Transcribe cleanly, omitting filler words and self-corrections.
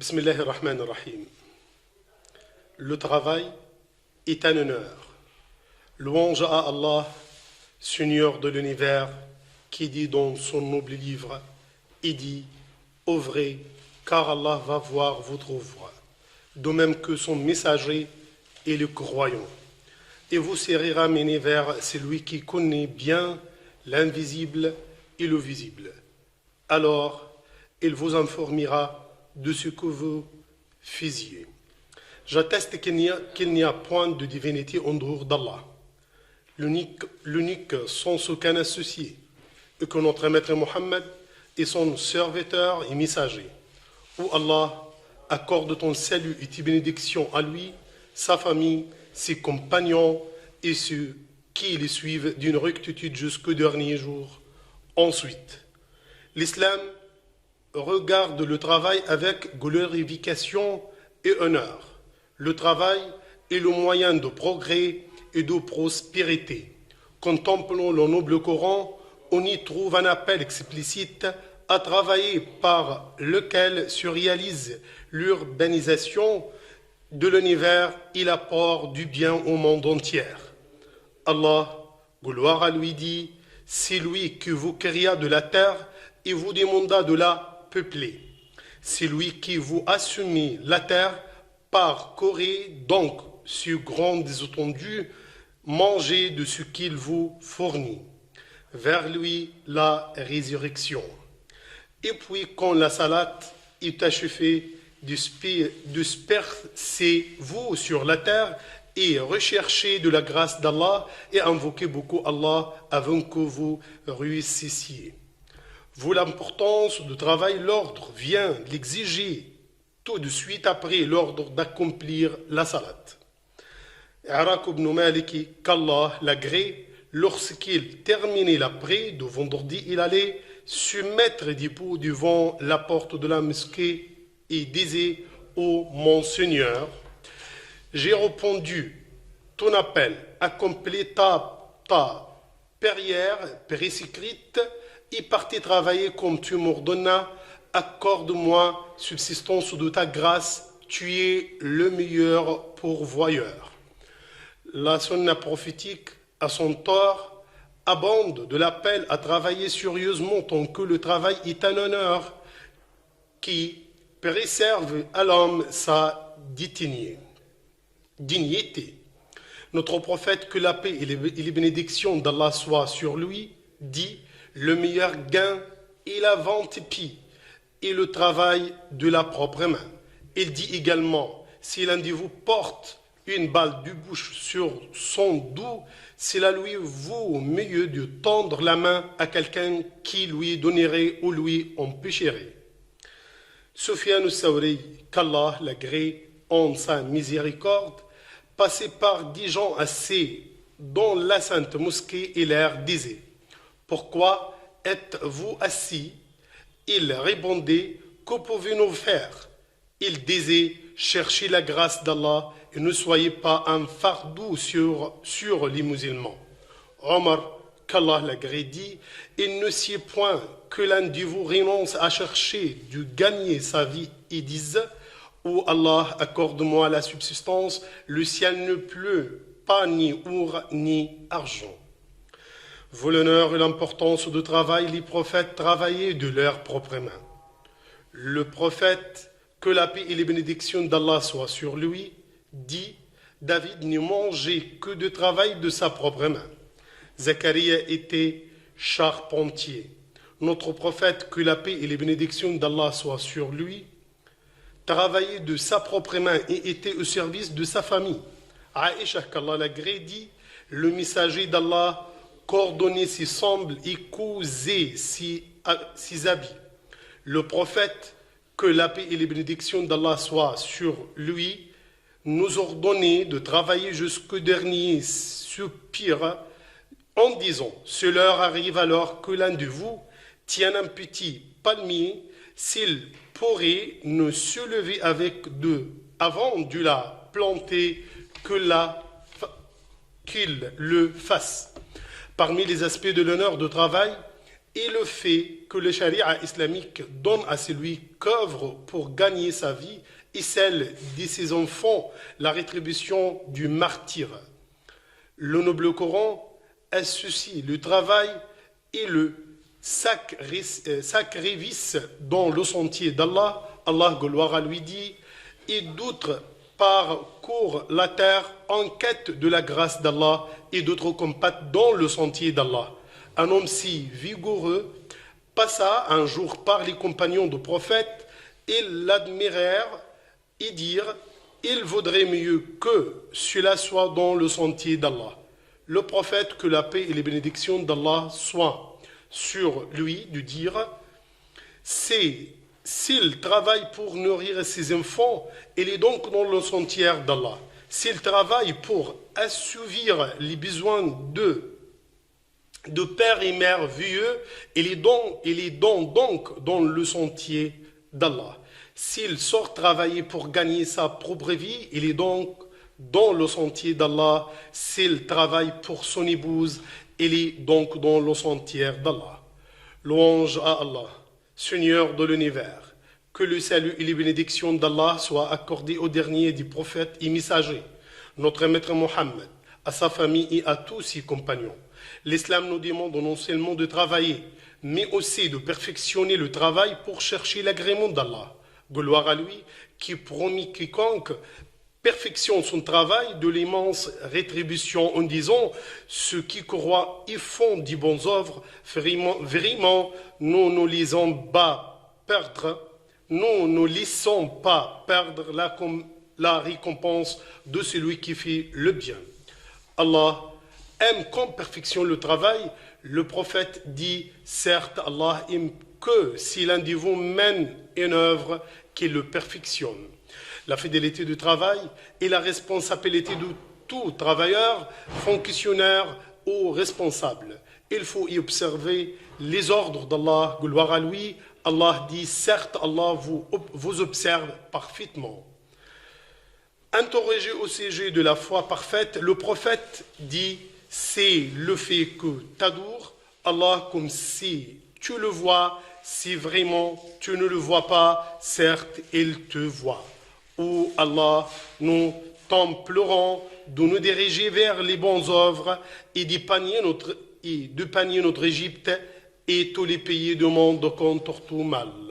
Bismillahir Rahmanir Rahim. Le travail est un honneur. Louange à Allah, Seigneur de l'univers, qui dit dans son noble livre, il dit, œuvrez, car Allah va voir votre œuvre, de même que son messager et le croyant. Et vous serez ramenés vers celui qui connaît bien l'invisible et le visible. Alors, il vous informera de ce que vous faisiez. J'atteste qu'il n'y a point de divinité en dehors d'Allah, l'unique sans aucun associé, et que notre maître Mohammed est son serviteur et messager. Où Allah accorde ton salut et tes bénédictions à lui, sa famille, ses compagnons et ceux qui les suivent d'une rectitude jusqu'au dernier jour. Ensuite, l'islam regarde le travail avec glorification et honneur. Le travail est le moyen de progrès et de prospérité. Contemplant le noble Coran, on y trouve un appel explicite à travailler par lequel se réalise l'urbanisation de l'univers et l'apport du bien au monde entier. Allah, gloire à lui, dit, c'est lui qui vous créa de la terre et vous demanda de la peupler. C'est lui qui vous a soumis la terre, parcourez donc sur grande étendue, mangez de ce qu'il vous fournit. Vers lui la résurrection. Et puis quand la salade est achevée, dispersez-vous sur la terre et recherchez de la grâce d'Allah et invoquez beaucoup Allah avant que vous réussissiez. Vous l'importance du travail, l'ordre vient l'exiger tout de suite après l'ordre d'accomplir la salat. Arak ibn Maliki, qu'Allah l'agrée, lorsqu'il terminait la prière de vendredi, il allait se mettre debout devant la porte de la mosquée et disait, ô mon Seigneur, j'ai répondu ton appel, accomplis ta prière prescrite et parti travailler comme tu m'ordonnas, accorde-moi subsistance de ta grâce, tu es le meilleur pourvoyeur. La sunna prophétique, à son tort, abonde de l'appel à travailler sérieusement tant que le travail est un honneur qui préserve à l'homme sa dignité. Notre prophète, que la paix et les bénédictions d'Allah soient sur lui, dit, le meilleur gain est la vente pie et le travail de la propre main. Il dit également, si l'un de vous porte une balle de bouche sur son dos, cela lui vaut mieux de tendre la main à quelqu'un qui lui donnerait ou lui empêcherait. Sufyan al-Sawri, qu'Allah l'agrée en sa miséricorde, passait par 10 gens assis dans la sainte mosquée et leur disait, pourquoi êtes-vous assis? Il répondait, que pouvez-nous faire? Il disait, cherchez la grâce d'Allah et ne soyez pas un fardeau sur les musulmans. Omar, qu'Allah l'agrée, dit, il ne sied point que l'un de vous renonce à chercher de gagner sa vie et dise, ô Allah, accorde-moi la subsistance, le ciel ne pleut pas ni or ni argent. Vaut l'honneur et l'importance du travail, les prophètes travaillaient de leurs propres mains. Le prophète, que la paix et les bénédictions d'Allah soient sur lui, dit, David ne mangeait que de travail de sa propre main. Zacharia était charpentier. Notre prophète, que la paix et les bénédictions d'Allah soient sur lui, travaillait de sa propre main et était au service de sa famille. Aïcha, qu'Allah l'agrée, dit, le messager d'Allah coordonnait ses sangles et cousait ses habits. Le prophète, que la paix et les bénédictions d'Allah soient sur lui, nous ordonnait de travailler jusqu'au dernier soupir en disant, cela arrive alors que l'un de vous tient un petit palmier, s'il pourrait ne se lever avec deux avant de la planter, qu'il le fasse. Parmi les aspects de l'honneur de travail, et le fait que le charia islamique donne à celui qu'œuvre pour gagner sa vie et celle de ses enfants la rétribution du martyr. Le noble Coran associe le travail et le sacrifice dans le sentier d'Allah. Allah, gloire à lui, dit, et d'autres parcourent la terre en quête de la grâce d'Allah et d'autres combattent dans le sentier d'Allah. Un homme si vigoureux passa un jour par les compagnons du prophète et l'admirèrent et dirent, il vaudrait mieux que cela soit dans le sentier d'Allah. Le prophète, que la paix et les bénédictions d'Allah soient sur lui, de dire, c'est s'il travaille pour nourrir ses enfants, il est donc dans le sentier d'Allah. S'il travaille pour assouvir les besoins de père et mère vieux, il est donc dans le sentier d'Allah. S'il sort travailler pour gagner sa propre vie, il est donc dans le sentier d'Allah. S'il travaille pour son épouse, il est donc dans le sentier d'Allah. Louange à Allah, Seigneur de l'univers. Que le salut et les bénédictions d'Allah soient accordés au dernier des prophètes et messagers, notre maître Mohammed, à sa famille et à tous ses compagnons. L'islam nous demande non seulement de travailler, mais aussi de perfectionner le travail pour chercher l'agrément d'Allah. Gloire à lui qui promet quiconque perfectionne son travail de l'immense rétribution en disant ceux qui croient et font de bonnes œuvres, vraiment, nous ne laissons pas perdre la récompense de celui qui fait le bien. Allah aime qu'on perfectionne le travail. Le prophète dit, certes, Allah aime que si l'un de vous mène une œuvre qu'il le perfectionne. La fidélité du travail est la responsabilité de tout travailleur, fonctionnaire ou responsable. Il faut y observer les ordres d'Allah, gloire à lui. Allah dit, certes, Allah vous observe parfaitement. Interrogé au sujet de la foi parfaite, le prophète dit, c'est le fait que t'adores Allah comme si tu le vois, si vraiment tu ne le vois pas, certes, il te voit. Ô Allah, nous t'implorons de nous diriger vers les bonnes œuvres et d'épargner notre Égypte et tous les pays du monde contre tout mal.